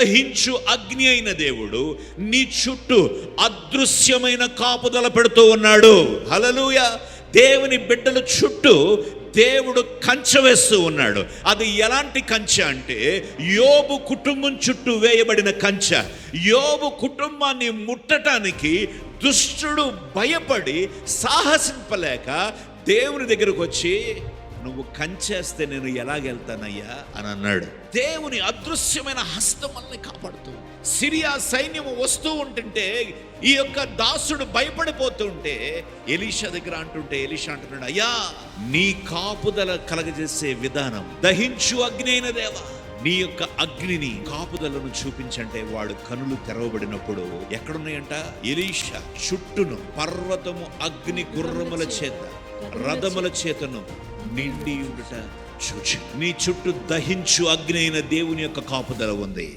దహించు అగ్ని అయిన దేవుడు నీ చుట్టూ అదృశ్యమైన కాపుదల పెడుతూ ఉన్నాడు. హల్లెలూయా. దేవుని బిడ్డల చుట్టూ దేవుడు కంచె వేస్తూ ఉన్నాడు. అది ఎలాంటి కంచె అంటే యోబు కుటుంబం చుట్టూ వేయబడిన కంచె. యోబు కుటుంబాన్ని ముట్టడానికి దుష్టుడు భయపడి సాహసింపలేక దేవుని దగ్గరకు వచ్చి, నువ్వు కంచేస్తే నేను ఎలాగెళ్తానయ్యా అని అన్నాడు. దేవుని అదృశ్యమైన హస్తం మనల్ని కాపాడుతూ, సిరియా సైన్యము వస్తూ ఉంటుంటే ఈ యొక్క దాసుడు భయపడిపోతుంటే ఎలీషా దగ్గర అంటుంటే ఎలీషా అంటున్నాడు, అయ్యా నీ కాపుదల కలగజేసే విధానం, దహించు అగ్ని అయిన దేవా నీ యొక్క అగ్నిని కాపుదలను చూపించంటే వాడు కనులు తెరవబడినప్పుడు ఎక్కడున్నాయంట? ఎలీషా చుట్టూను పర్వతము అగ్ని గుర్రముల చేత రథముల చేతను నిండి ఉండుట చూచి, నీ చుట్టూ దహించు అగ్ని అయిన దేవుని యొక్క కాపుదల ఉంది.